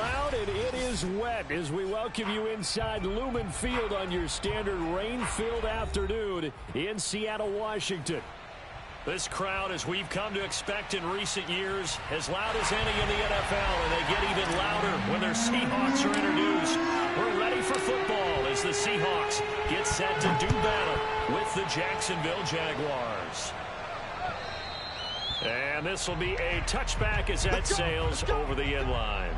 crowd, and it is wet as we welcome you inside Lumen Field on your standard rain-filled afternoon in Seattle, Washington. This crowd, as we've come to expect in recent years, as loud as any in the NFL, and they get even louder when their Seahawks are introduced. We're ready for football as the Seahawks get set to do battle with the Jacksonville Jaguars. And this will be a touchback as that sails over the end line.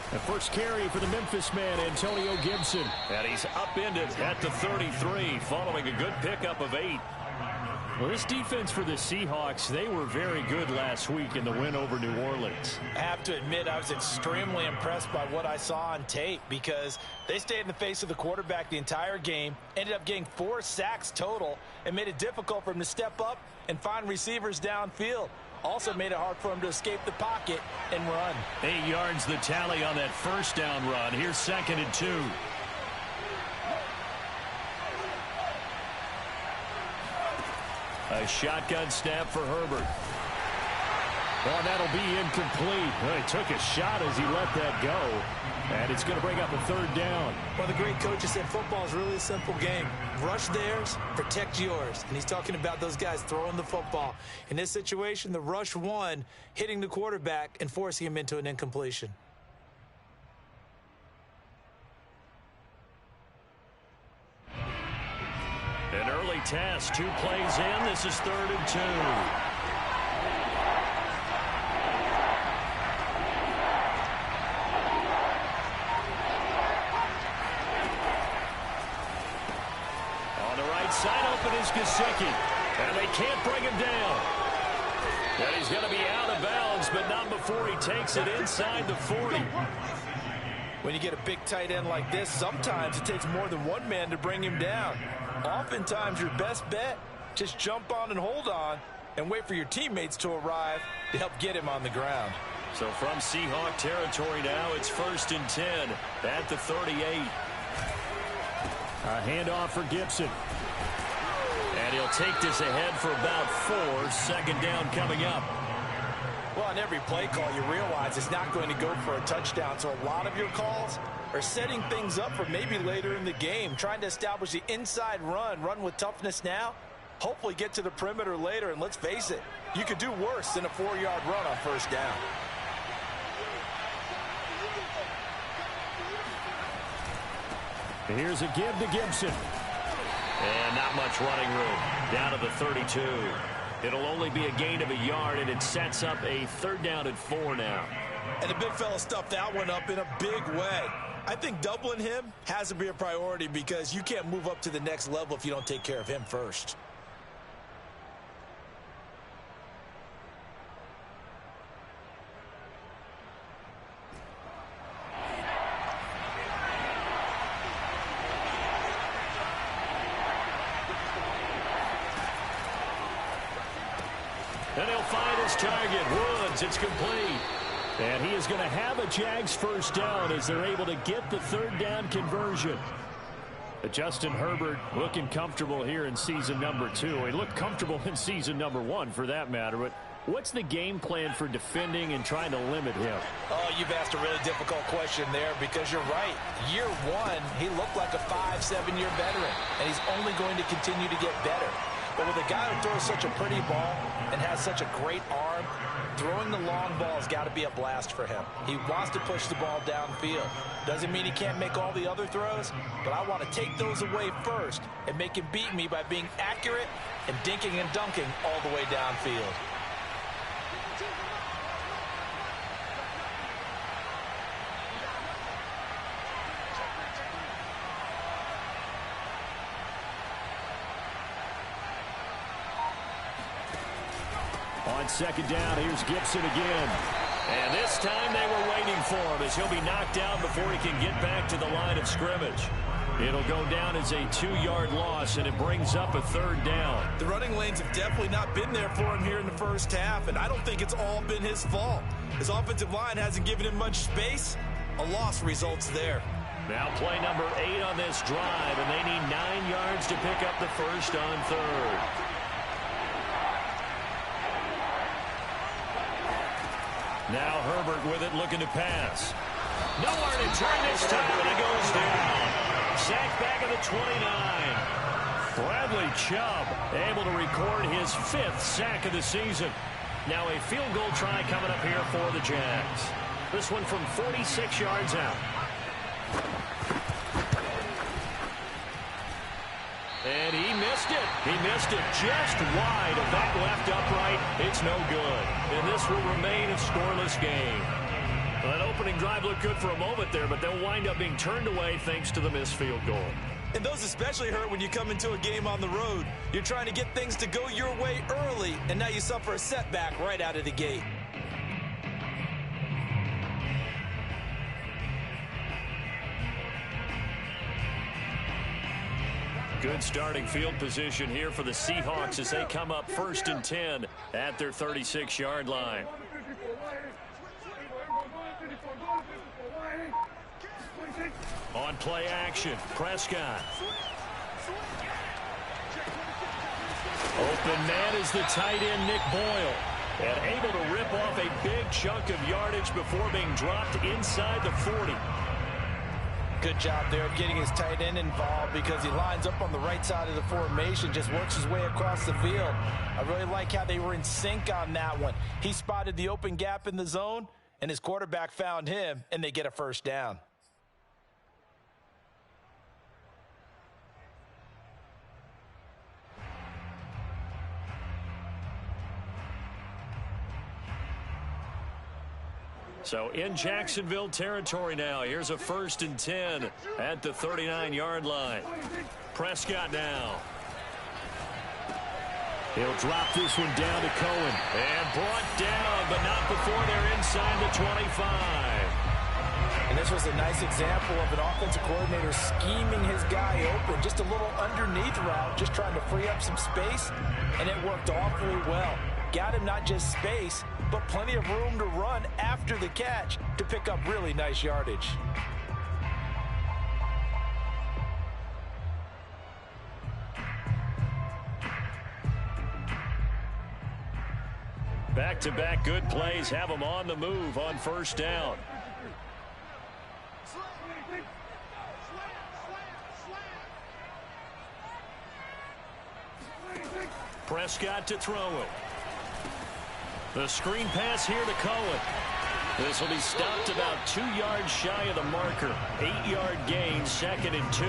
The first carry for the Memphis man, Antonio Gibson. And he's upended at the 33 following a good pickup of 8. Well, this defense for the Seahawks, they were very good last week in the win over New Orleans. I have to admit, I was extremely impressed by what I saw on tape because they stayed in the face of the quarterback the entire game, ended up getting 4 sacks total, and made it difficult for him to step up and find receivers downfield. Also made it hard for him to escape the pocket and run. 8 yards the tally on that first down run. Here's 2nd and 2. A shotgun snap for Herbert. Well, that'll be incomplete. Well, he took a shot as he let that go. And it's going to bring up a 3rd down. Well, the great coach said football is really a simple game. Rush theirs, protect yours. And he's talking about those guys throwing the football. In this situation, the rush won, hitting the quarterback and forcing him into an incompletion. An early test, 2 plays in. This is 3rd and 2. Side open is Gesicki, and they can't bring him down. And he's going to be out of bounds, but not before he takes it inside the 40. When you get a big tight end like this, sometimes it takes more than one man to bring him down. Oftentimes, your best bet, just jump on and hold on and wait for your teammates to arrive to help get him on the ground. So from Seahawk territory now, it's 1st and 10 at the 38. A handoff for Gibson. And he'll take this ahead for about 4. 2nd down coming up. Well, on every play call, you realize it's not going to go for a touchdown. So a lot of your calls are setting things up for maybe later in the game, trying to establish the inside run with toughness now, hopefully get to the perimeter later. And let's face it, you could do worse than a 4-yard run on 1st down. Here's a give to Gibson. And not much running room. Down to the 32. It'll only be a gain of 1 yard, and it sets up a 3rd down and 4 now. And the big fella stuffed that one up in a big way. I think doubling him has to be a priority because you can't move up to the next level if you don't take care of him first. And he'll find his target. Woods, it's complete. And he is going to have a Jags 1st down as they're able to get the 3rd down conversion. Justin Herbert looking comfortable here in season number 2. He looked comfortable in season number 1 for that matter. But what's the game plan for defending and trying to limit him? Oh, you've asked a really difficult question there because you're right. Year 1, he looked like a 5-7-year veteran, and he's only going to continue to get better. But with a guy who throws such a pretty ball and has such a great arm, throwing the long ball has got to be a blast for him. He wants to push the ball downfield. Doesn't mean he can't make all the other throws, but I want to take those away first and make him beat me by being accurate and dinking and dunking all the way downfield. On second down, here's Gibson again. And this time they were waiting for him as he'll be knocked down before he can get back to the line of scrimmage. It'll go down as a 2-yard loss, and it brings up a third down. The running lanes have definitely not been there for him here in the first half, and I don't think it's all been his fault. His offensive line hasn't given him much space. A loss results there. Now play number 8 on this drive, and they need 9 yards to pick up the first on third. Now Herbert with it, looking to pass. Nowhere to turn this time, and he goes down. Sacked back at the 29. Bradley Chubb able to record his 5th sack of the season. Now a field goal try coming up here for the Jags. This one from 46 yards out. And he missed it. He missed it just wide of that left upright. It's no good. And this will remain a scoreless game. Well, that opening drive looked good for a moment there, but they'll wind up being turned away thanks to the missed field goal. And those especially hurt when you come into a game on the road. You're trying to get things to go your way early, and now you suffer a setback right out of the gate. Good starting field position here for the Seahawks as they come up 1st and 10 at their 36-yard line. On play action, Prescott. Open man is the tight end, Nick Boyle. And able to rip off a big chunk of yardage before being dropped inside the 40. Good job there of getting his tight end involved because he lines up on the right side of the formation, just works his way across the field. I really like how they were in sync on that one. He spotted the open gap in the zone, and his quarterback found him, and they get a first down. So in Jacksonville territory now. Here's a 1st and 10 at the 39-yard line. Prescott now. He'll drop this one down to Cohen. And brought down, but not before they're inside the 25. And this was a nice example of an offensive coordinator scheming his guy open. Just a little underneath route, just trying to free up some space. And it worked awfully well. Got him not just space, but plenty of room to run after the catch to pick up really nice yardage. Back-to-back good plays have them on the move on 1st down. Prescott to throw it. The screen pass here to Cohen. This will be stopped about 2 yards shy of the marker. 8-yard gain, 2nd and 2.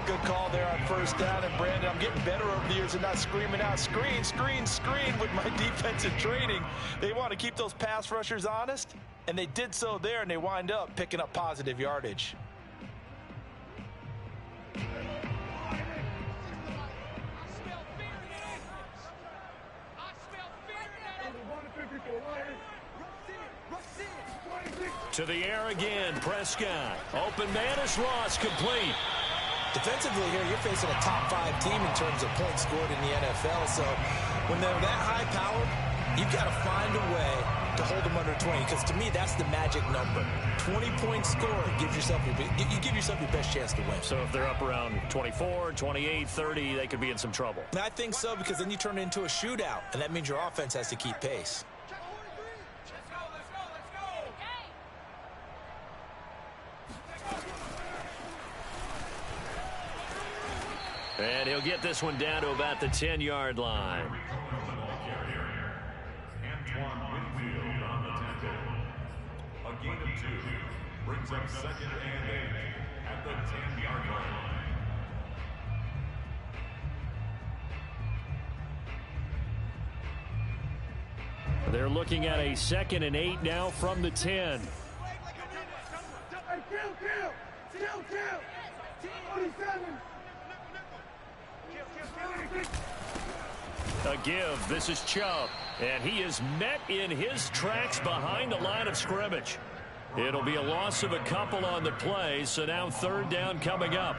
Good call there on 1st down. And Brandon, I'm getting better over the years and not screaming out, screen, screen, screen with my defensive training. They want to keep those pass rushers honest, and they did so there, and they wind up picking up positive yardage. To the air again, Prescott. Open man is lost, complete. Defensively here, you're facing a top 5 team in terms of points scored in the NFL. So when they're that high powered, you've got to find a way to hold them under 20. Because to me, that's the magic number. 20 points scored gives yourself you give yourself your best chance to win. So if they're up around 24, 28, 30, they could be in some trouble. And I think so, because then you turn it into a shootout, and that means your offense has to keep pace. And he'll get this one down to about the 10-yard line. A gain of 2 brings up 2nd and 8 at the 10-yard line. They're looking at a 2nd and 8 now from the 10. A give. This is Chubb. And he is met in his tracks behind the line of scrimmage. It'll be a loss of a couple on the play, so now third down coming up.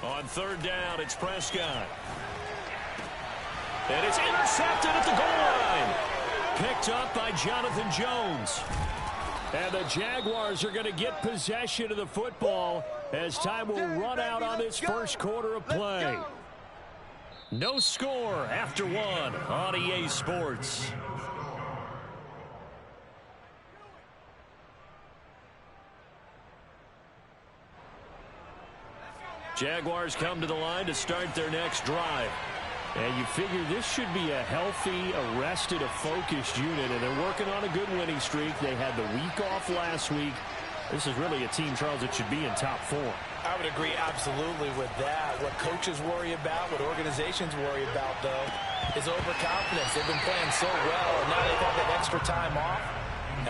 On third down, it's Prescott. And it's intercepted at the goal line. Picked up by Jonathan Jones. And the Jaguars are going to get possession of the football as time will run out on this first quarter of play. No score after one on EA Sports. Jaguars come to the line to start their next drive. And you figure this should be a healthy, arrested, a focused unit. And they're working on a good winning streak. They had the week off last week. This is really a team, Charles, that should be in top four. I would agree absolutely with that. What coaches worry about, what organizations worry about, though, is overconfidence. They've been playing so well, and now they've had that extra time off.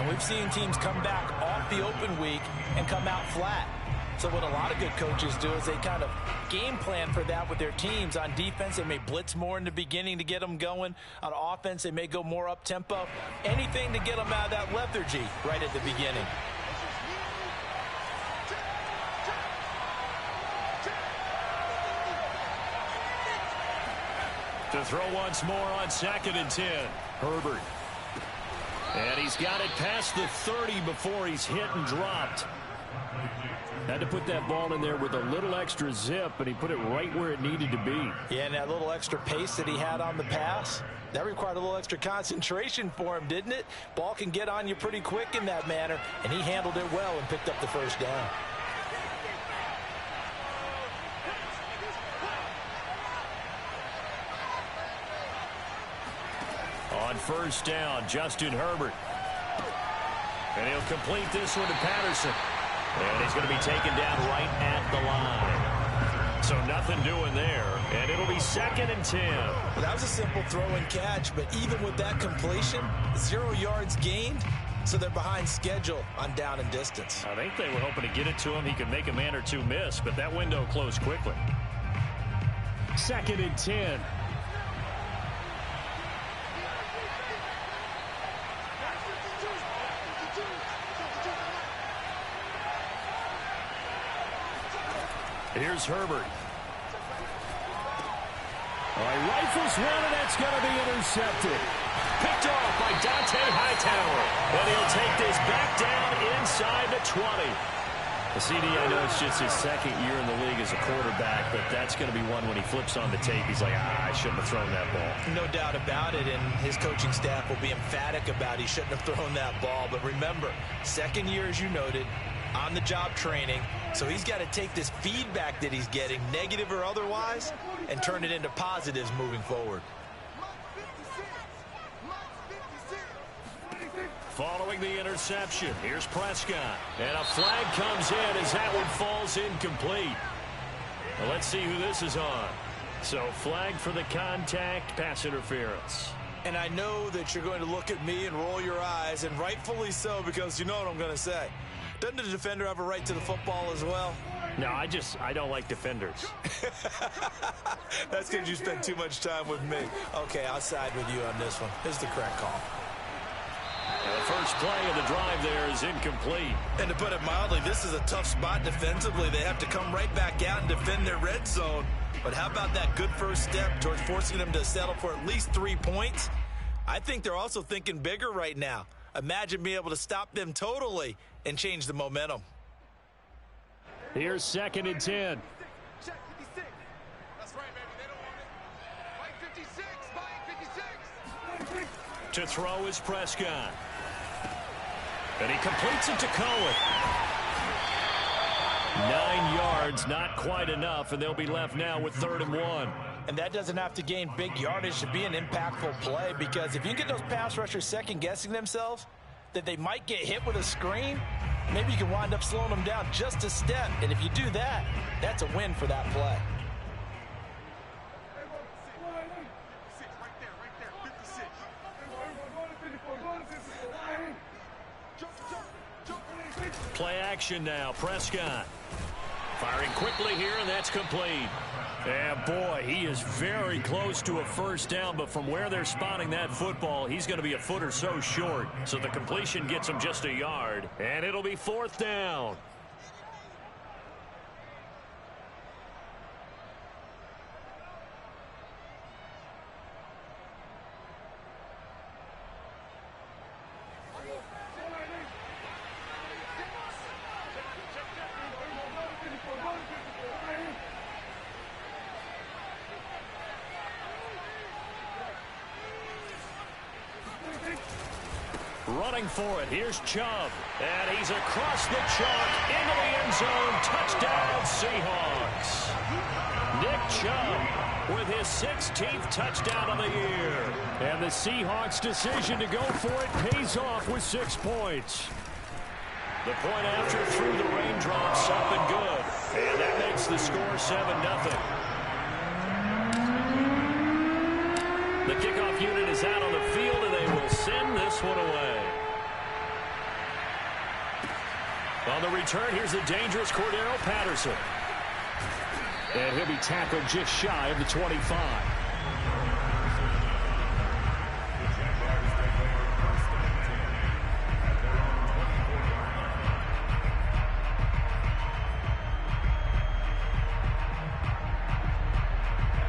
And we've seen teams come back off the open week and come out flat. So what a lot of good coaches do is they kind of game plan for that with their teams. On defense, they may blitz more in the beginning to get them going. On offense, they may go more up-tempo. Anything to get them out of that lethargy right at the beginning. To throw once more on 2nd and 10. Herbert. And he's got it past the 30 before he's hit and dropped. Had to put that ball in there with a little extra zip, and he put it right where it needed to be. Yeah, and that little extra pace that he had on the pass, that required a little extra concentration for him, didn't it? Ball can get on you pretty quick in that manner, and he handled it well and picked up the first down. On first down, Justin Herbert. And he'll complete this one to Patterson. And he's going to be taken down right at the line. So nothing doing there. And it'll be 2nd and 10. Well, that was a simple throw and catch, but even with that completion, 0 yards gained, so they're behind schedule on down and distance. I think they were hoping to get it to him. He could make a man or two miss, but that window closed quickly. 2nd and 10. Here's Herbert. All right, rifles one, and that's going to be intercepted. Picked off by Dante Hightower. And he'll take this back down inside the 20. The CD, I know it's just his second year in the league as a quarterback, but that's going to be one when he flips on the tape. He's like, I shouldn't have thrown that ball. No doubt about it, and his coaching staff will be emphatic about he shouldn't have thrown that ball. But remember, second year, as you noted, on-the-job training, so he's got to take this feedback that he's getting, negative or otherwise, and turn it into positives moving forward. Following the interception, here's Prescott. And a flag comes in as that one falls incomplete. Well, let's see who this is on. So flag for the contact, pass interference. And I know that you're going to look at me and roll your eyes, and rightfully so, because you know what I'm going to say. Doesn't the defender have a right to the football as well? No, I don't like defenders. That's because you spend too much time with me. Okay, I'll side with you on this one. This is the correct call. And the first play of the drive there is incomplete. And to put it mildly, this is a tough spot defensively. They have to come right back out and defend their red zone. But how about that good first step towards forcing them to settle for at least 3 points? I think they're also thinking bigger right now. Imagine being able to stop them totally and change the momentum. Here's 2nd and 10. Check 56. That's right, baby. They don't want it. Mike 56. Mike 56. To throw is Prescott. And he completes it to Cohen. 9 yards, not quite enough, and they'll be left now with 3rd and 1. And that doesn't have to gain big yardage to be an impactful play, because if you get those pass rushers second-guessing themselves, that they might get hit with a screen, maybe you can wind up slowing them down just a step. And if you do that, that's a win for that play. Play action now. Prescott firing quickly here, and that's complete. And boy, he is very close to a first down, but from where they're spotting that football, he's going to be a foot or so short. So the completion gets him just a yard, and it'll be fourth down. Running for it. Here's Chubb. And he's across the chalk into the end zone. Touchdown, Seahawks. Nick Chubb with his 16th touchdown of the year. And the Seahawks' decision to go for it pays off with 6 points. The point after through the raindrops up and good. And that makes the score 7-0. The kickoff unit is out on the field, and they will send this one away. On the return, here's the dangerous Cordero Patterson. And he'll be tackled just shy of the 25.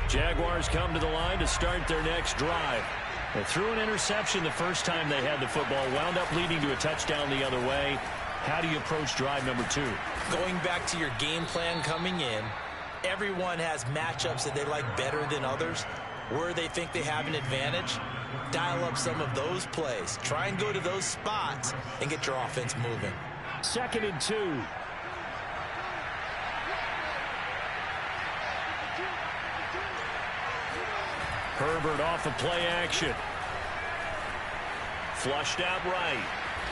Jaguars come to the line to start their next drive. They threw an interception the first time they had the football, wound up leading to a touchdown the other way. How do you approach drive number 2? Going back to your game plan coming in, everyone has matchups that they like better than others. Where they think they have an advantage, dial up some of those plays. Try and go to those spots and get your offense moving. 2nd and 2. Herbert off of play action. Flushed out right.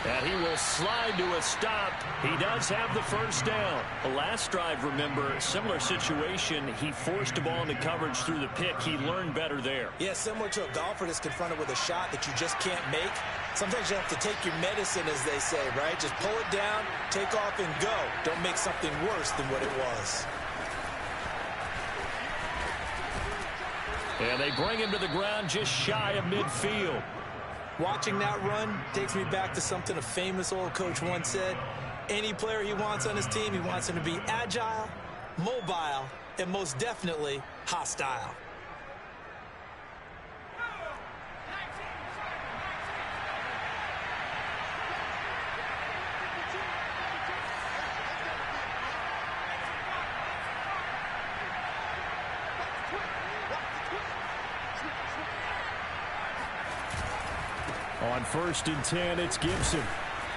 And he will slide to a stop. He does have the first down. The last drive, remember, similar situation. He forced the ball into coverage through the pick. He learned better there. Yeah, similar to a golfer that's confronted with a shot that you just can't make. Sometimes you have to take your medicine, as they say, right? Just pull it down, take off, and go. Don't make something worse than what it was. And they bring him to the ground just shy of midfield. Watching that run takes me back to something a famous old coach once said. Any player he wants on his team, he wants him to be agile, mobile, and most definitely hostile. On 1st and 10, it's Gibson.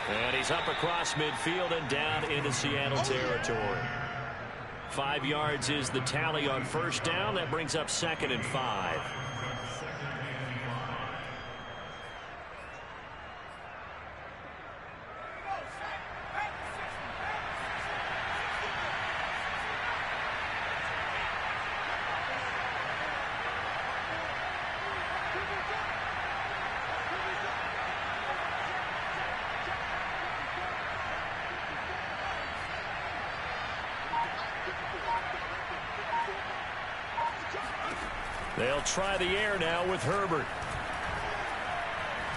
And he's up across midfield and down into Seattle territory. 5 yards is the tally on first down. That brings up 2nd and 5. They'll try the air now with Herbert.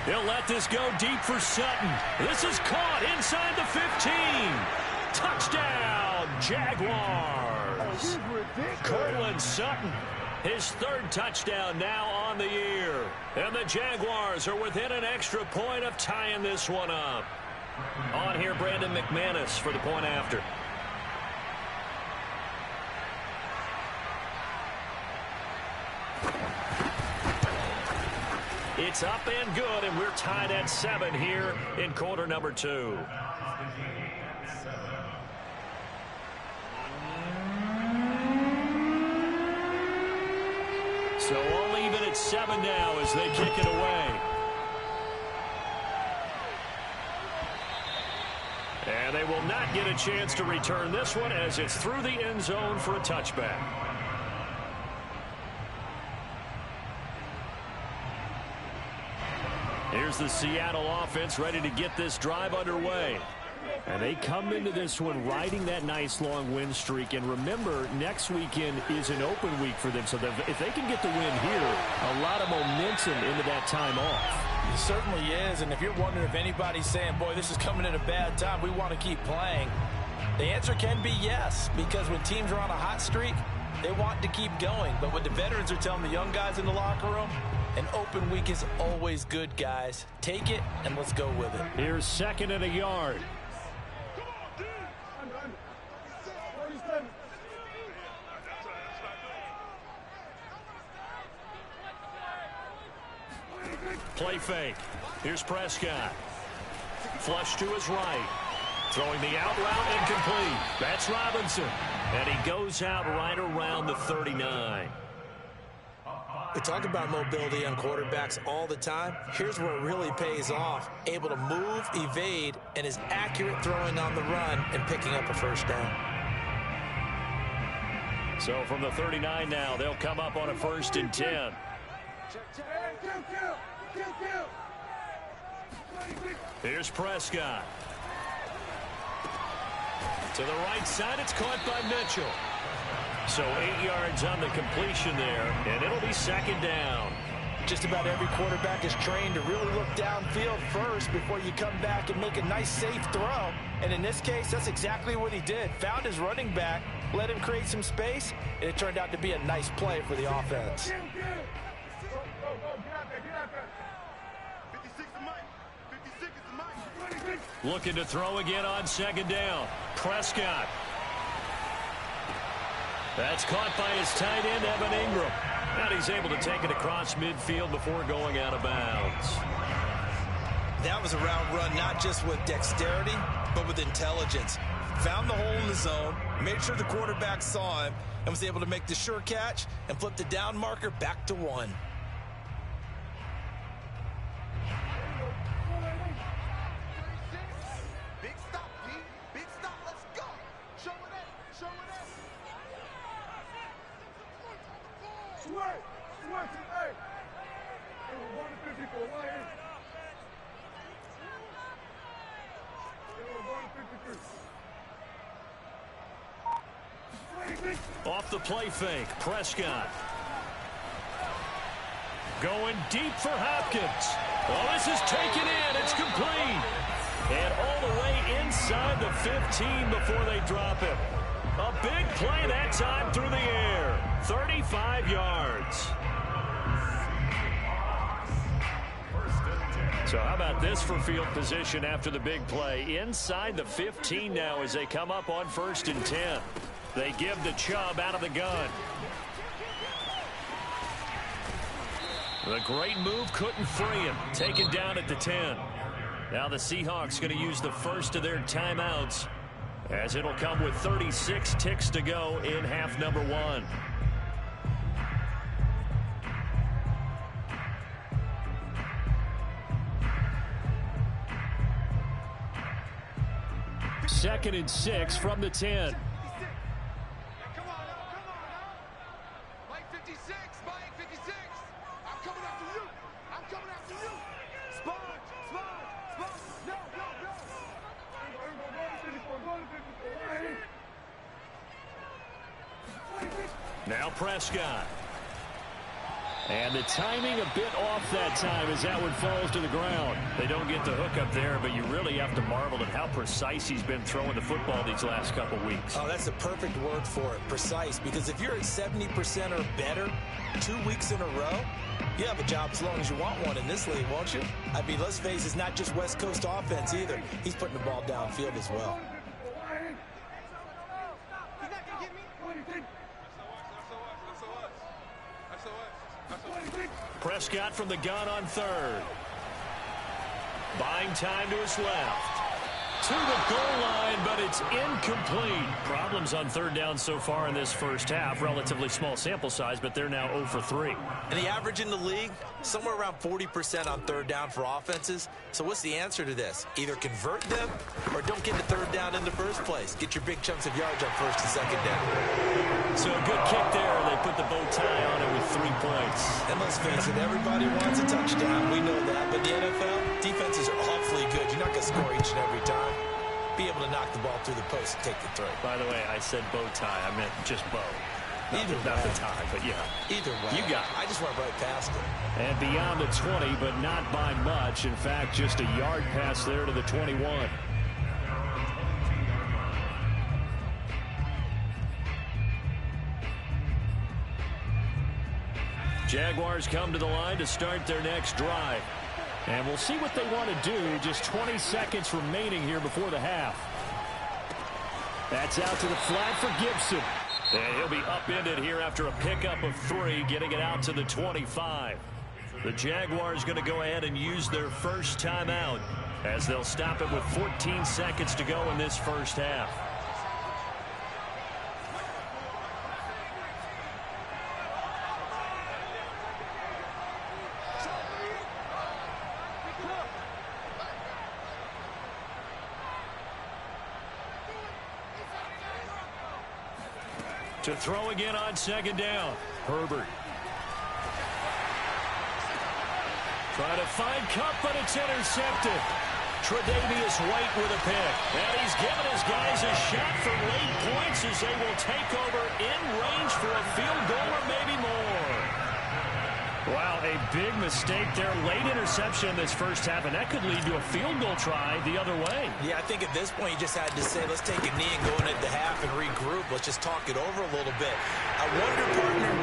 He'll let this go deep for Sutton. This is caught inside the 15. Touchdown, Jaguars. Cortland Sutton, his 3rd touchdown now on the year. And the Jaguars are within an extra point of tying this one up. On here, Brandon McManus for the point after. It's up and good, and we're tied at 7 here in quarter number 2. So all even at 7 now as they kick it away. And they will not get a chance to return this one as it's through the end zone for a touchback. Here's the Seattle offense ready to get this drive underway. And they come into this one riding that nice long win streak. And remember, next weekend is an open week for them. So if they can get the win here, a lot of momentum into that time off. It certainly is. And if you're wondering if anybody's saying, boy, this is coming at a bad time, we want to keep playing, the answer can be yes. Because when teams are on a hot streak, they want to keep going. But what the veterans are telling the young guys in the locker room, an open week is always good, guys. Take it, and let's go with it. Here's 2nd and a yard. Play fake. Here's Prescott. Flush to his right. Throwing the out route incomplete. That's Robinson. And he goes out right around the 39. We talk about mobility on quarterbacks all the time. Here's where it really pays off. Able to move, evade, and is accurate throwing on the run and picking up a first down. So from the 39 now, they'll come up on a 1st and 10. Here's Prescott. To the right side, it's caught by Mitchell. So 8 yards on the completion there, and it'll be 2nd down. Just about every quarterback is trained to really look downfield first before you come back and make a nice, safe throw. And in this case, that's exactly what he did. Found his running back, let him create some space, and it turned out to be a nice play for the offense. Looking to throw again on 2nd down. Prescott. That's caught by his tight end, Evan Ingram. And he's able to take it across midfield before going out of bounds. That was a route run not just with dexterity, but with intelligence. Found the hole in the zone, made sure the quarterback saw him, and was able to make the sure catch and flip the down marker back to 1. Off the play fake, Prescott. Going deep for Hopkins. Oh, this is taken in. It's complete. And all the way inside the 15 before they drop him. A big play that time through the air. 35 yards. So how about this for field position after the big play? Inside the 15 now as they come up on 1st and 10. They give the Chubb out of the gun. The great move couldn't free him. Taken down at the 10. Now the Seahawks going to use the first of their timeouts as it'll come with 36 ticks to go in half number 1. Second and 6 from the 10. Now Prescott. And the timing a bit off that time as that one falls to the ground. They don't get the hook up there, but you really have to marvel at how precise he's been throwing the football these last couple weeks. Oh, that's the perfect word for it, precise, because if you're at 70% or better 2 weeks in a row, you have a job as long as you want one in this league, won't you? I mean, let's face it, it's not just West Coast offense either. He's putting the ball downfield as well. Prescott from the gun on 3rd. Buying time to his left. To the goal line, but it's incomplete. Problems on 3rd down so far in this first half. Relatively small sample size, but they're now 0 for 3. And the average in the league, somewhere around 40% on 3rd down for offenses. So what's the answer to this? Either convert them or don't get the 3rd down in the first place. Get your big chunks of yards on 1st and 2nd down. So a good kick there. They put the bow tie on it with 3 points. And let's face it, everybody wants a touchdown. We know that. But the NFL, defenses are awfully good. You're not going to score each and every time. be able to knock the ball through the post and take the throw. By the way, I said bow tie. I meant just bow. Not the tie, but yeah. Either way. You got it. I just went right past it. And beyond the 20, but not by much. In fact, just a yard pass there to the 21. Jaguars come to the line to start their next drive. And we'll see what they want to do. Just 20 seconds remaining here before the half. That's out to the flat for Gibson. And he'll be upended here after a pickup of 3, getting it out to the 25. The Jaguars going to go ahead and use their first timeout as they'll stop it with 14 seconds to go in this first half. To throw again on second down. Herbert. Trying to find Cup, but it's intercepted. Tre'Davious White with a pick. And he's given his guys a shot for late points as they will take over in range for a field goal or maybe more. Wow, a big mistake there. Late interception in this first half, and that could lead to a field goal try the other way. Yeah, I think at this point you just had to say, let's take a knee and go into the half and regroup. Let's just talk it over a little bit. I wonder, partner,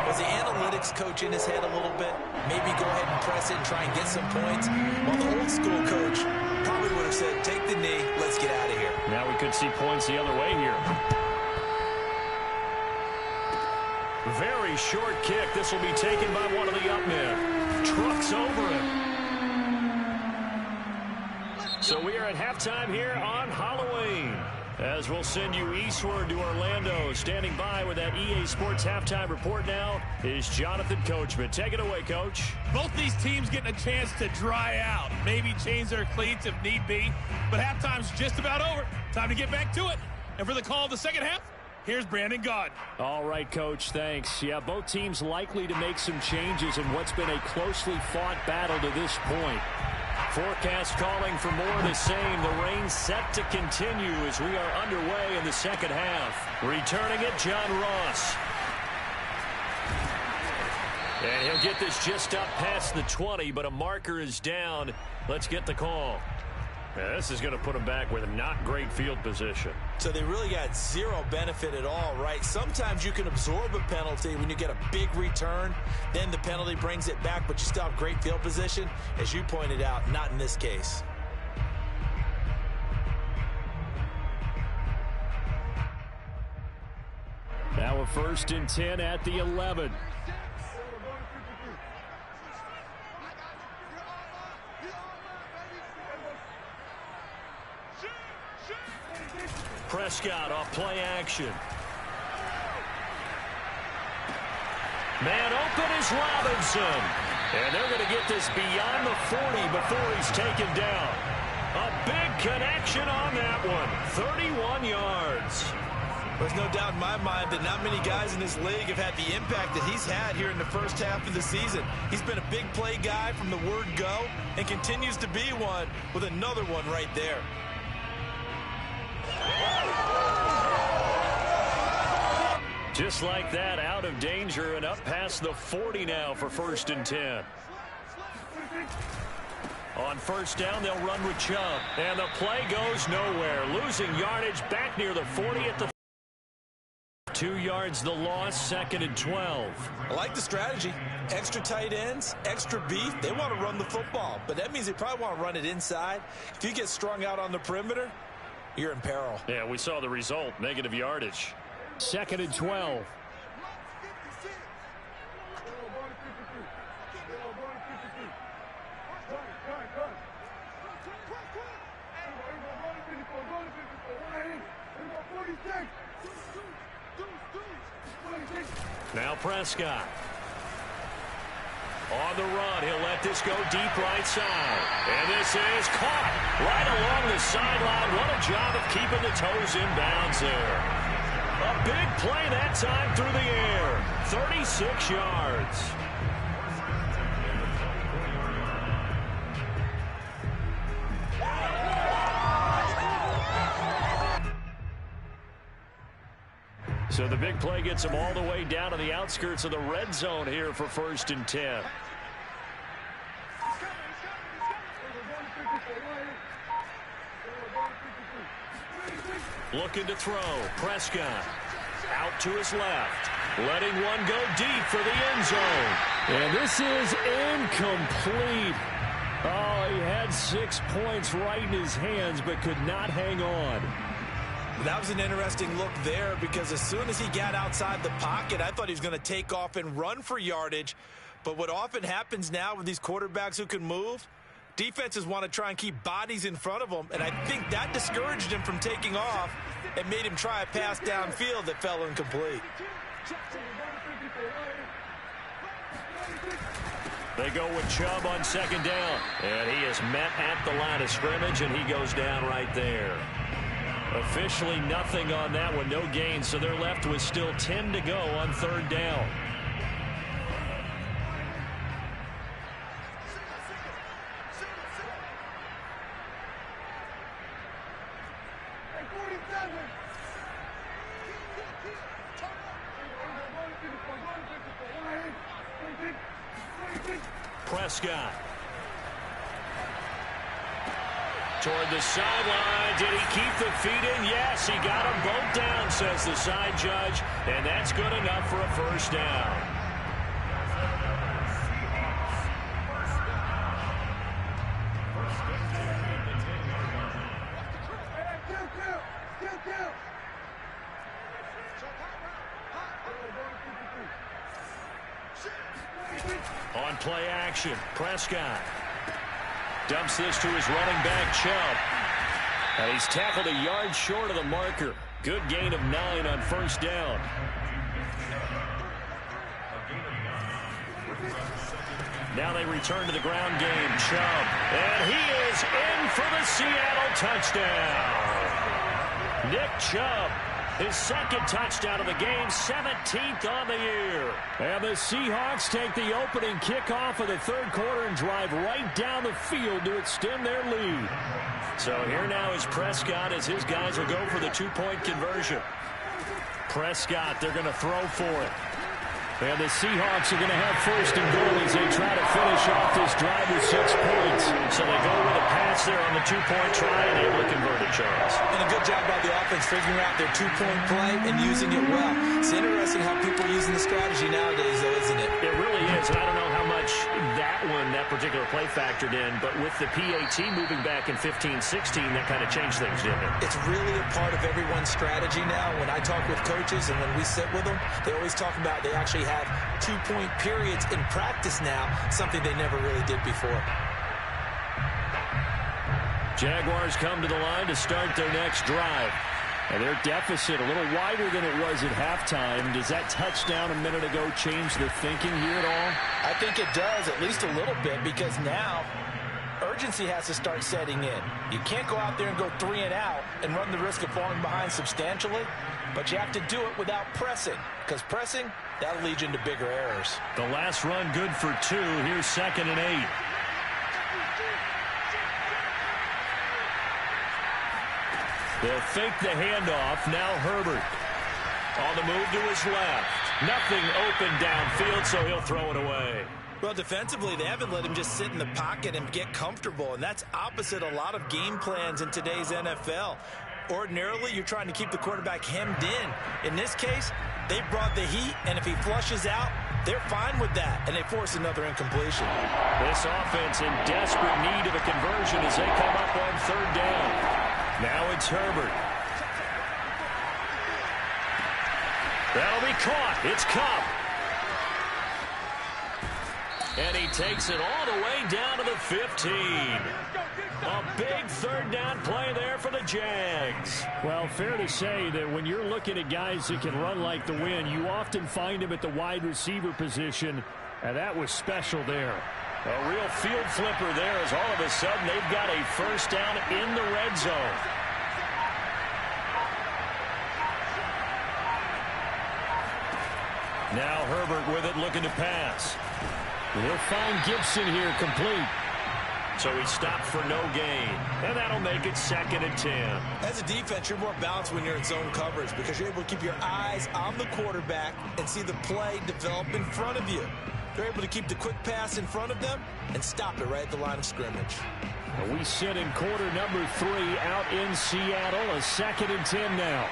was the analytics coach in his head a little bit? Maybe go ahead and press it and try and get some points. While the old school coach probably would have said, take the knee, let's get out of here. Now we could see points the other way here. Very short kick. This will be taken by one of the up men. Trucks over him. So we are at halftime here on Halloween. As we'll send you eastward to Orlando. Standing by with that EA Sports halftime report now is Jonathan Coachman. Take it away, Coach. Both these teams getting a chance to dry out. Maybe change their cleats if need be. But halftime's just about over. Time to get back to it. And for the call of the second half, here's Brandon Gaud. All right, Coach, thanks. Yeah, both teams likely to make some changes in what's been a closely fought battle to this point. Forecast calling for more of the same. The rain set to continue as we are underway in the second half. Returning it, John Ross. And he'll get this just up past the 20, but a marker is down. Let's get the call. Yeah, this is going to put them back with a not great field position. So they really got zero benefit at all, right? Sometimes you can absorb a penalty when you get a big return. Then the penalty brings it back, but you still have great field position. As you pointed out, not in this case. Now a 1st and 10 at the 11. Prescott off play action. Man open is Robinson. And they're going to get this beyond the 40 before he's taken down. A big connection on that one. 31 yards. There's no doubt in my mind that not many guys in this league have had the impact that he's had here in the first half of the season. He's been a big play guy from the word go and continues to be one with another one right there. Just like that, out of danger and up past the 40 now for 1st and 10. On 1st down, they'll run with Chubb. And the play goes nowhere. Losing yardage back near the 40 at the 2 yards the loss, 2nd and 12. I like the strategy. Extra tight ends, extra beef. They want to run the football, but that means they probably want to run it inside. If you get strung out on the perimeter, you're in peril. Yeah, we saw the result, negative yardage. 2nd and 12. Now Prescott. On the run, he'll let this go deep right side. And this is caught right along the sideline. What a job of keeping the toes in bounds there. A big play that time through the air. 36 yards. So the big play gets him all the way down to the outskirts of the red zone here for 1st and 10. Looking to throw. Prescott out to his left. Letting one go deep for the end zone. And this is incomplete. Oh, he had 6 points right in his hands but could not hang on. That was an interesting look there because as soon as he got outside the pocket, I thought he was going to take off and run for yardage. But what often happens now with these quarterbacks who can move, defenses want to try and keep bodies in front of them, and I think that discouraged him from taking off and made him try a pass downfield that fell incomplete. They go with Chubb on 2nd down, and he is met at the line of scrimmage, and he goes down right there. Officially nothing on that one, no gain, so they're left with still 10 to go on 3rd down. Prescott. Toward the sideline. Did he keep the feet in? Yes, he got them both down, says the side judge. And that's good enough for a 1st down. On play action, Prescott dumps this to his running back, Chubb. And he's tackled a yard short of the marker. Good gain of 9 on 1st down. Now they return to the ground game, Chubb. And he is in for the Seattle touchdown. Nick Chubb. His 2nd touchdown of the game, 17th on the year. And the Seahawks take the opening kickoff of the 3rd quarter and drive right down the field to extend their lead. So here now is Prescott as his guys will go for the 2-point conversion. Prescott, they're going to throw for it. And the Seahawks are going to have 1st and goal as they try to finish off this drive with 6 points. So they go with a pass there on the 2-point try and able to convert it, Charles. And a good job by the offense figuring out their 2-point play and using it well. It's interesting how people are using the strategy nowadays, though, isn't it? It really is, and I don't know how much that particular play factored in, but with the PAT moving back in 15-16, that kind of changed things, didn't it? It's really a part of everyone's strategy now. When I talk with coaches and when we sit with them, they always talk about they actually have 2-point periods in practice now, something they never really did before. Jaguars come to the line to start their next drive. And their deficit a little wider than it was at halftime. Does that touchdown a minute ago change the thinking here at all? I think it does, at least a little bit, because now urgency has to start setting in. You can't go out there and go 3 and out and run the risk of falling behind substantially, but you have to do it without pressing, because pressing, that'll lead you into bigger errors. The last run good for 2. Here's 2nd and 8. They'll fake the handoff. Now Herbert on the move to his left. Nothing open downfield, so he'll throw it away. Well, defensively, they haven't let him just sit in the pocket and get comfortable, and that's opposite a lot of game plans in today's NFL. Ordinarily, you're trying to keep the quarterback hemmed in. In this case, they brought the heat, and if he flushes out, they're fine with that, and they force another incompletion. This offense in desperate need of a conversion as they come up on 3rd down. Now it's Herbert. That'll be caught. It's Cup. And he takes it all the way down to the 15. A big 3rd down play there for the Jags. Well, fair to say that when you're looking at guys that can run like the wind, you often find them at the wide receiver position, and that was special there. A real field flipper there as all of a sudden they've got a 1st down in the red zone. Now Herbert with it looking to pass. He'll find Gibson here complete. So he stopped for no gain, and that'll make it 2nd and 10. As a defense, you're more balanced when you're in zone coverage because you're able to keep your eyes on the quarterback and see the play develop in front of you. They're able to keep the quick pass in front of them and stop it right at the line of scrimmage. We sit in quarter number 3 out in Seattle, a 2nd and 10 now.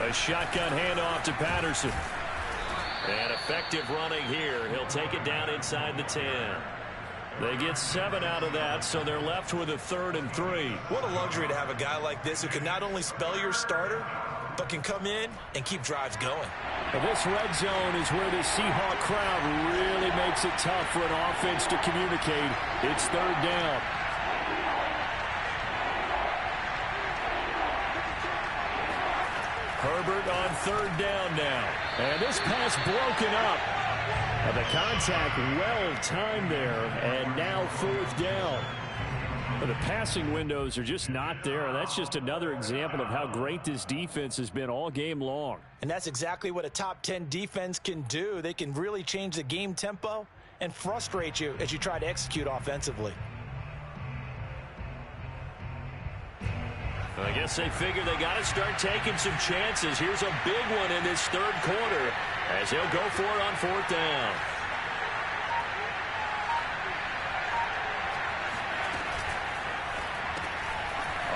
A shotgun handoff to Patterson. And effective running here. He'll take it down inside the 10. They get 7 out of that, so they're left with a 3rd and 3. What a luxury to have a guy like this who can not only spell your starter, but can come in and keep drives going. This red zone is where the Seahawk crowd really makes it tough for an offense to communicate. It's 3rd down. Herbert on 3rd down now. And this pass broken up. The contact well timed there, and now 4th down. The passing windows are just not there, and that's just another example of how great this defense has been all game long. And that's exactly what a top 10 defense can do. They can really change the game tempo and frustrate you as you try to execute offensively. I guess they figure they got to start taking some chances. Here's a big one in this 3rd quarter as he'll go for it on 4th down.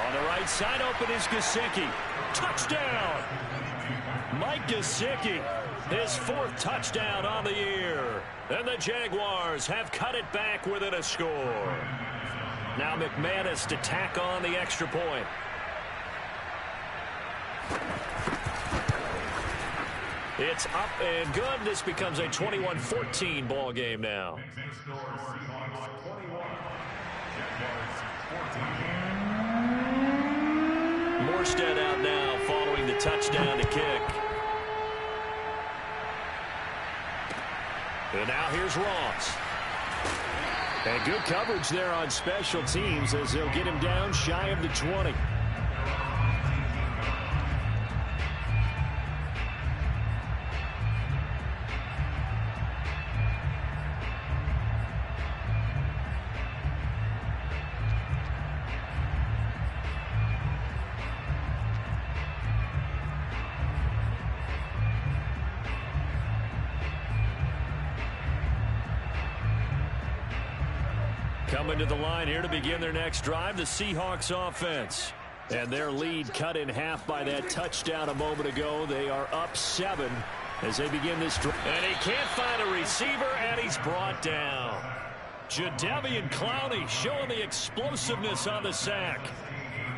On the right side open is Gesicki. Touchdown! Mike Gesicki, his 4th touchdown on the year. And the Jaguars have cut it back within a score. Now McManus to tack on the extra point. It's up and good. This becomes a 21-14 ball game now. Morstead out now following the touchdown to kick. And now here's Ross. And good coverage there on special teams as they'll get him down shy of the 20. Coming to the line here to begin their next drive, the Seahawks offense. And their lead cut in half by that touchdown a moment ago. They are up 7 as they begin this drive. And he can't find a receiver, and he's brought down. Jadeveon Clowney showing the explosiveness on the sack.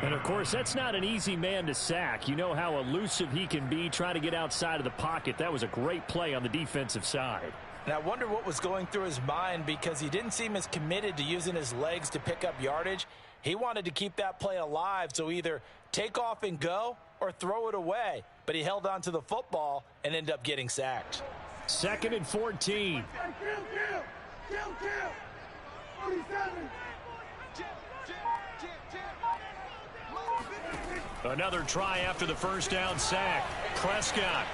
And, of course, that's not an easy man to sack. You know how elusive he can be trying to get outside of the pocket. That was a great play on the defensive side. And I wonder what was going through his mind because he didn't seem as committed to using his legs to pick up yardage. He wanted to keep that play alive, so either take off and go or throw it away. But he held on to the football and ended up getting sacked. 2nd and 14. Another try after the 1st down sack. Prescott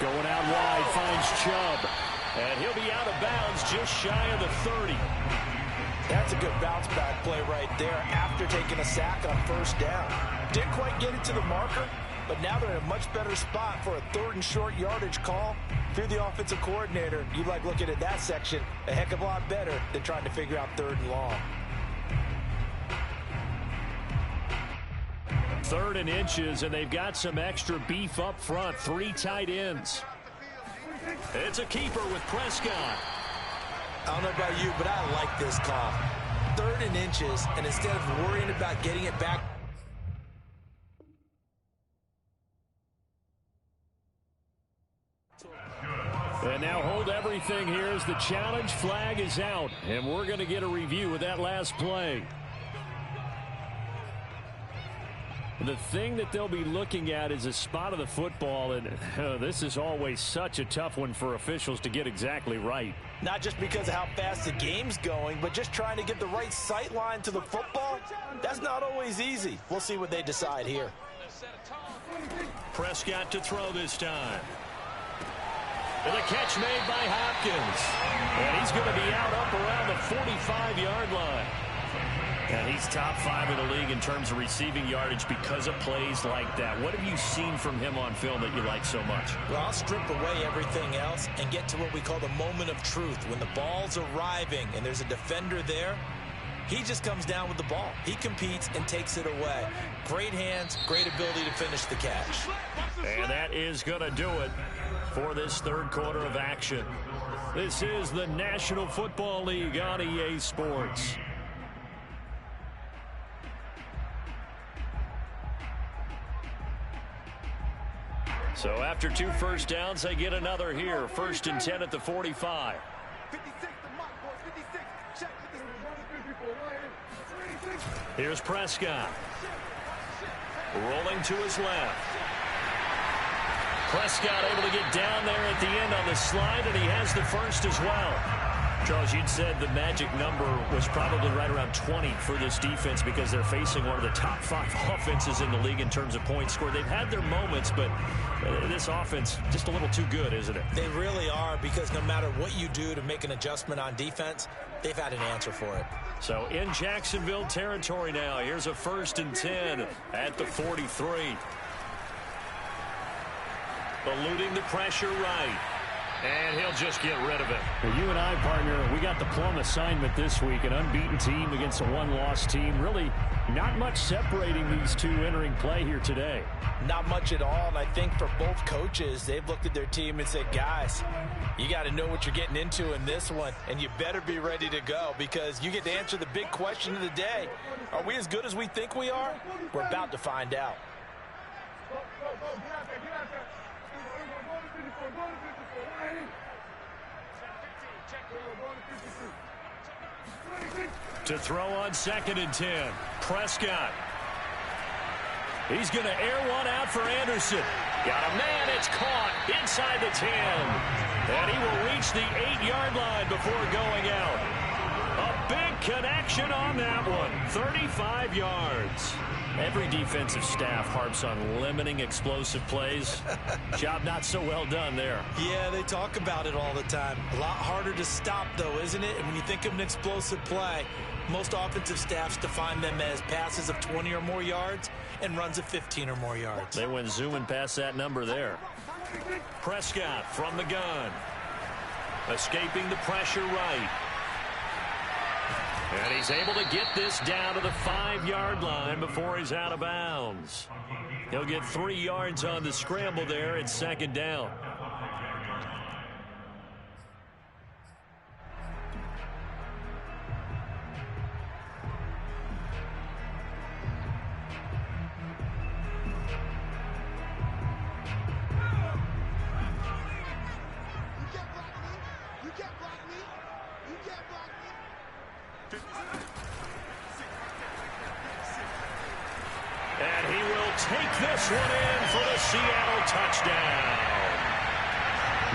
going out wide, finds Chubb. And he'll be out of bounds just shy of the 30. That's a good bounce-back play right there after taking a sack on 1st down. Didn't quite get it to the marker, but now they're in a much better spot for a 3rd and short yardage call. If you're the offensive coordinator, you like looking at that section a heck of a lot better than trying to figure out 3rd and long. 3rd and inches, and they've got some extra beef up front. 3 tight ends. It's a keeper with Prescott. I don't know about you, but I like this call. 3rd and inches, and instead of worrying about getting it back. And now hold everything here as the challenge flag is out. And we're going to get a review of that last play. The thing that they'll be looking at is a spot of the football, and this is always such a tough one for officials to get exactly right. Not just because of how fast the game's going, but just trying to get the right sight line to the football. That's not always easy. We'll see what they decide here. Prescott to throw this time. And the catch made by Hopkins. And he's going to be out up around the 45-yard line. And he's top 5 in the league in terms of receiving yardage because of plays like that. What have you seen from him on film that you like so much? Well, I'll strip away everything else and get to what we call the moment of truth. When the ball's arriving and there's a defender there, he just comes down with the ball. He competes and takes it away. Great hands, great ability to finish the catch. And that is going to do it for this third quarter of action. This is the National Football League on EA Sports. So after 2 first downs, they get another here. 1st and 10 at the 45. 56 to Mike, boys. 56. Check. Here's Prescott. Rolling to his left. Prescott able to get down there at the end on the slide, and he has the first as well. Charles, you'd said the magic number was probably right around 20 for this defense because they're facing one of the top 5 offenses in the league in terms of points scored. They've had their moments, but this offense just a little too good, isn't it? They really are, because no matter what you do to make an adjustment on defense, they've had an answer for it. So in Jacksonville territory now, here's a 1st and 10 at the 43. Eluding the pressure right. And he'll just get rid of it. Well, you and I, partner, we got the plum assignment this week. An unbeaten team against a one-loss team. Really not much separating these two entering play here today. Not much at all, and I think for both coaches, they've looked at their team and said, guys, you got to know what you're getting into in this one, and you better be ready to go, because you get to answer the big question of the day. Are we as good as we think we are? We're about to find out. To throw on 2nd and 10. Prescott. He's going to air one out for Anderson. Got a man. It's caught inside the 10. And he will reach the 8-yard line before going out. A big connection on that one. 35 yards. Every defensive staff harps on limiting explosive plays. Job not so well done there. Yeah, they talk about it all the time. A lot harder to stop, though, isn't it? And when you think of an explosive play, most offensive staffs define them as passes of 20 or more yards and runs of 15 or more yards. They went zooming past that number there. Prescott from the gun. Escaping the pressure right. And he's able to get this down to the 5-yard line before he's out of bounds. He'll get 3 yards on the scramble there at 2nd down. And he will take this one in for the Seattle touchdown.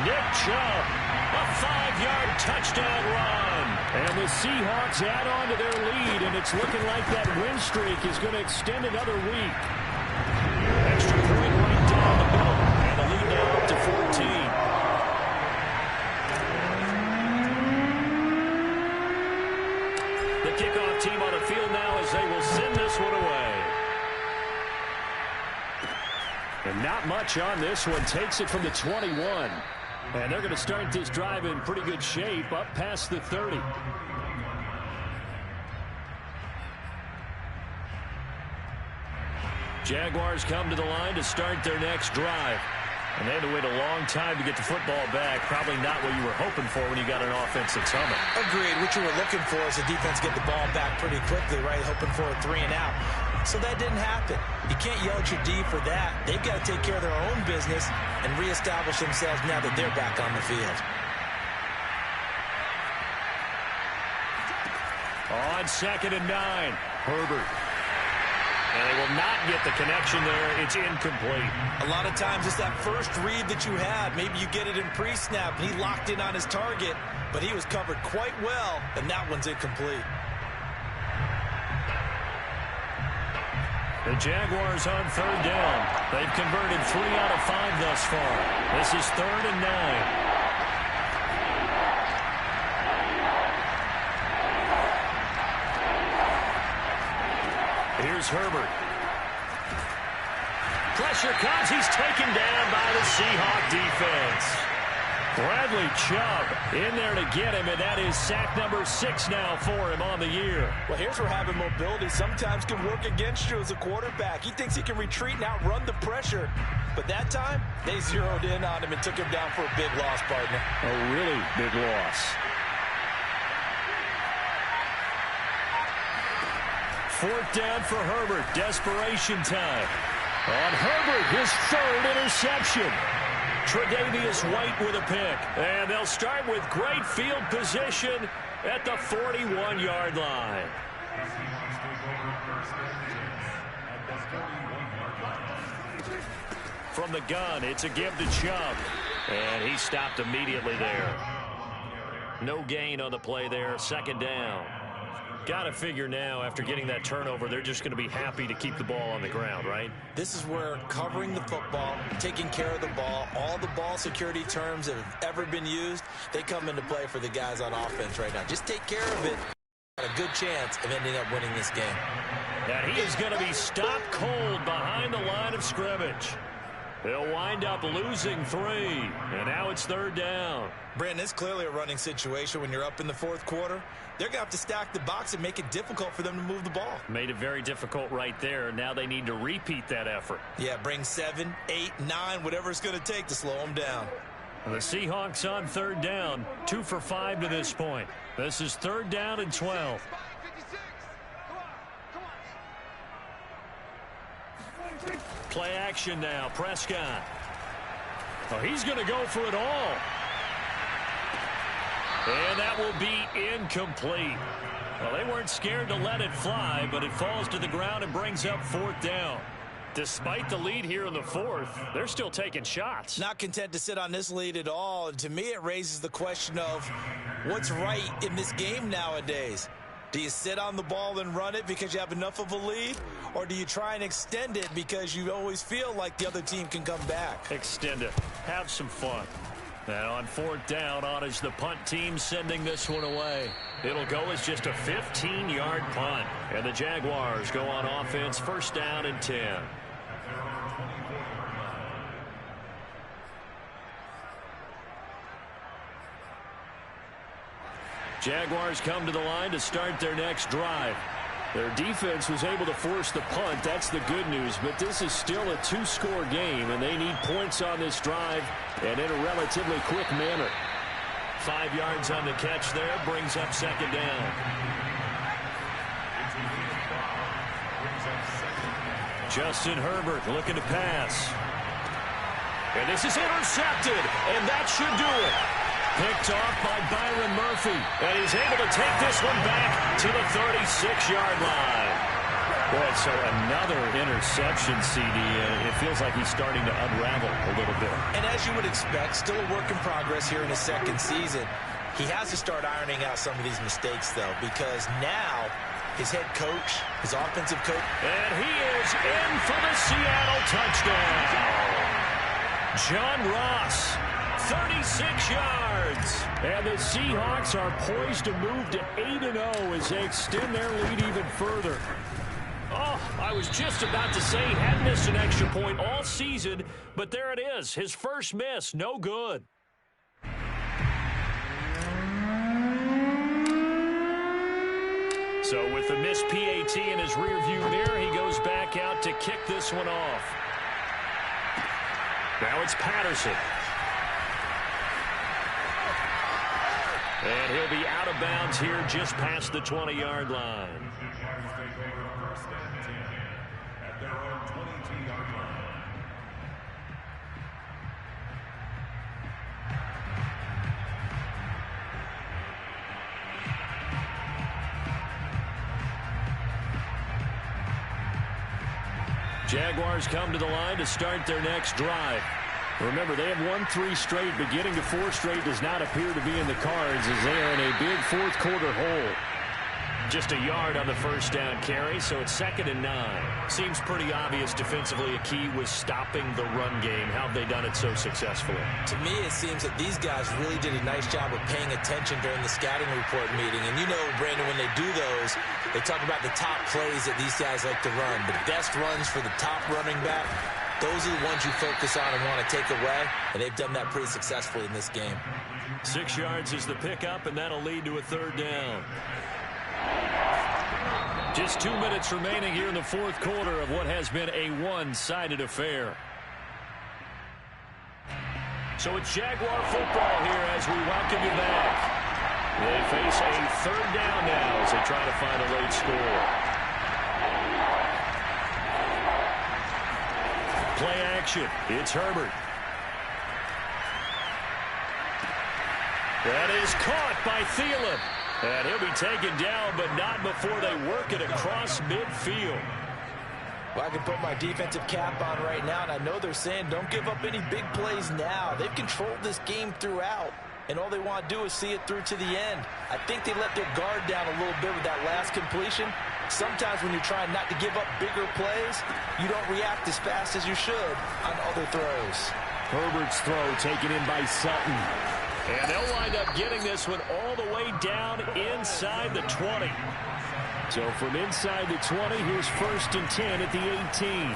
Nick Chubb, a 5-yard touchdown run. And the Seahawks add on to their lead, and it's looking like that win streak is going to extend another week. Extra point right down the middle, and the lead now up to 14. The kickoff team on the field now as they will send this one away. And not much on this one. Takes it from the 21. And they're going to start this drive in pretty good shape up past the 30. Jaguars come to the line to start their next drive. And they had to wait a long time to get the football back. Probably not what you were hoping for when you got an offense that's humming. Agreed. What you were looking for is the defense get the ball back pretty quickly, right? Hoping for a 3 and out. So that didn't happen. You can't yell at your D for that. They've got to take care of their own business and reestablish themselves now that they're back on the field. On 2nd and 9, Herbert. And they will not get the connection there. It's incomplete. A lot of times it's that first read that you have. Maybe you get it in pre-snap, and he locked in on his target, but he was covered quite well, and that one's incomplete. The Jaguars on 3rd down. They've converted 3 out of 5 thus far. This is 3rd and 9. Here's Herbert. Pressure comes. He's taken down by the Seahawk defense. Bradley Chubb in there to get him, and that is sack number 6 now for him on the year. Well, here's where having mobility sometimes can work against you as a quarterback. He thinks he can retreat and outrun the pressure. But that time, they zeroed in on him and took him down for a big loss, partner. A really big loss. 4th down for Herbert. Desperation time. On Herbert, his 3rd interception. Tre'Davious White with a pick. And they'll start with great field position at the 41-yard line. From the gun, it's a give to Chubb. And he stopped immediately there. No gain on the play there. 2nd down. Got to figure now, after getting that turnover, they're just going to be happy to keep the ball on the ground, right? This is where covering the football, taking care of the ball, all the ball security terms that have ever been used, they come into play for the guys on offense right now. Just take care of it. Got a good chance of ending up winning this game. And he is going to be stopped cold behind the line of scrimmage. They'll wind up losing 3. And now it's 3rd down. Brandon, it's clearly a running situation when you're up in the 4th quarter. They're going to have to stack the box and make it difficult for them to move the ball. Made it very difficult right there. Now they need to repeat that effort. Yeah, bring 7, 8, 9, whatever it's going to take to slow them down. The Seahawks on 3rd down. 2 for 5 to this point. This is 3rd down and 12. Play action now. Prescott. Oh, he's going to go for it all. And that will be incomplete. Well, they weren't scared to let it fly, but it falls to the ground and brings up 4th down. Despite the lead here in the 4th, they're still taking shots. Not content to sit on this lead at all. And to me, it raises the question of what's right in this game nowadays. Do you sit on the ball and run it because you have enough of a lead? Or do you try and extend it because you always feel like the other team can come back? Extend it. Have some fun. And on 4th down, on is the punt team sending this one away. It'll go as just a 15-yard punt. And the Jaguars go on offense, 1st down and 10. Jaguars come to the line to start their next drive. Their defense was able to force the punt. That's the good news. But this is still a 2-score game, and they need points on this drive and in a relatively quick manner. 5 yards on the catch there. Brings up 2nd down. Justin Herbert looking to pass. And this is intercepted, and that should do it. Picked off by Byron Murphy. And he's able to take this one back to the 36-yard line. Boy, so another interception, CD. It feels like he's starting to unravel a little bit. And as you would expect, still a work in progress here in his 2nd season. He has to start ironing out some of these mistakes, though, because now his head coach, his offensive coach. And he is in for the Seattle touchdown. John Ross. 36 yards. And the Seahawks are poised to move to 8-0 as they extend their lead even further. Oh, I was just about to say he hadn't missed an extra point all season, but there it is. His first miss, no good. So with the missed PAT in his rearview mirror, he goes back out to kick this one off. Now it's Patterson. And he'll be out of bounds here just past the 20-yard line. Jaguars come to the line to start their next drive. Remember, they have won 3 straight, but getting to 4 straight does not appear to be in the cards as they are in a big 4th quarter hole. Just a yard on the first down carry, so it's 2nd and 9. Seems pretty obvious defensively a key was stopping the run game. How have they done it so successfully? To me, it seems that these guys really did a nice job of paying attention during the scouting report meeting. And you know, Brandon, when they do those, they talk about the top plays that these guys like to run. The best runs for the top running back, those are the ones you focus on and want to take away. And they've done that pretty successfully in this game. 6 yards is the pickup, and that'll lead to a 3rd down. Just 2 minutes remaining here in the 4th quarter of what has been a one-sided affair. So it's Jaguar football here as we welcome you back. They face a 3rd down now as they try to find a late score. Play action. It's Herbert. That is caught by Thielen. And he'll be taken down, but not before they work it across midfield. Well, I can put my defensive cap on right now, and I know they're saying don't give up any big plays now. They've controlled this game throughout, and all they want to do is see it through to the end. I think they let their guard down a little bit with that last completion. Sometimes when you're trying not to give up bigger plays, you don't react as fast as you should on other throws. Herbert's throw taken in by Sutton. And they'll wind up getting this one all the way down inside the 20. So from inside the 20, here's 1st and 10 at the 18.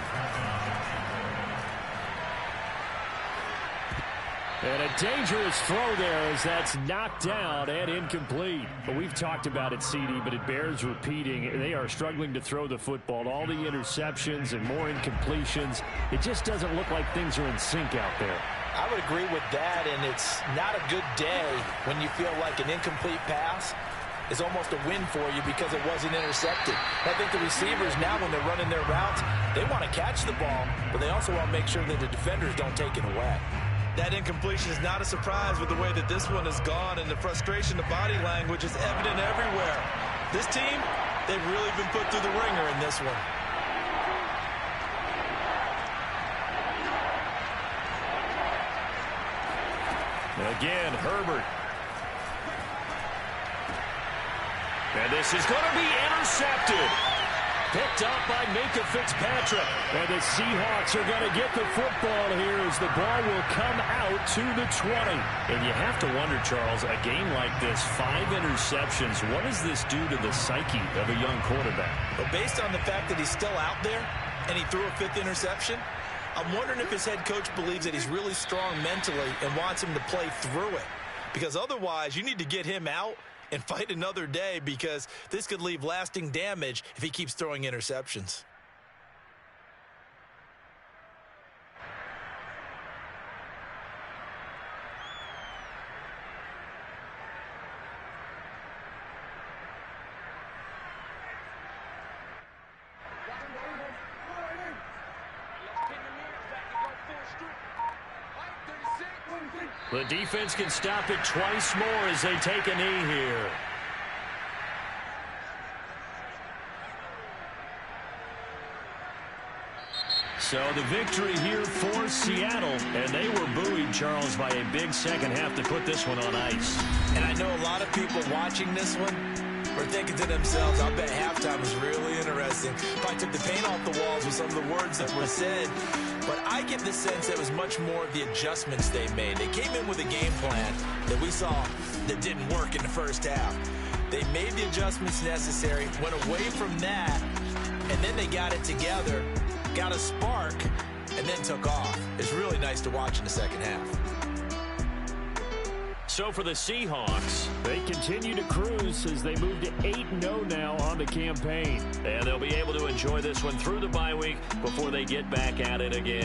And a dangerous throw there as that's knocked down and incomplete. But we've talked about it, CD, but it bears repeating. They are struggling to throw the football. All the interceptions and more incompletions. It just doesn't look like things are in sync out there. I would agree with that, and it's not a good day when you feel like an incomplete pass is almost a win for you because it wasn't intercepted. I think the receivers now, when they're running their routes, they want to catch the ball, but they also want to make sure that the defenders don't take it away. That incompletion is not a surprise with the way that this one has gone, and the frustration, the body language is evident everywhere. This team, they've really been put through the ringer in this one. Again, Herbert. And this is going to be intercepted. Picked up by Minka Fitzpatrick. And the Seahawks are going to get the football here as the ball will come out to the 20. And you have to wonder, Charles, a game like this, 5 interceptions, what does this do to the psyche of a young quarterback? But based on the fact that he's still out there and he threw a 5th interception, I'm wondering if his head coach believes that he's really strong mentally and wants him to play through it. Because otherwise, you need to get him out and fight another day, because this could leave lasting damage if he keeps throwing interceptions. The defense can stop it twice more as they take a knee here. So the victory here for Seattle, and they were buoyed, Charles, by a big second half to put this one on ice. And I know a lot of people watching this one were thinking to themselves, I bet halftime was really interesting. Probably took the paint off the walls with some of the words that were said. But I get the sense that it was much more of the adjustments they made. They came in with a game plan that we saw that didn't work in the first half. They made the adjustments necessary, went away from that, and then they got it together, got a spark, and then took off. It's really nice to watch in the second half. So for the Seahawks, they continue to cruise as they move to 8-0 now on the campaign. And they'll be able to enjoy this one through the bye week before they get back at it again.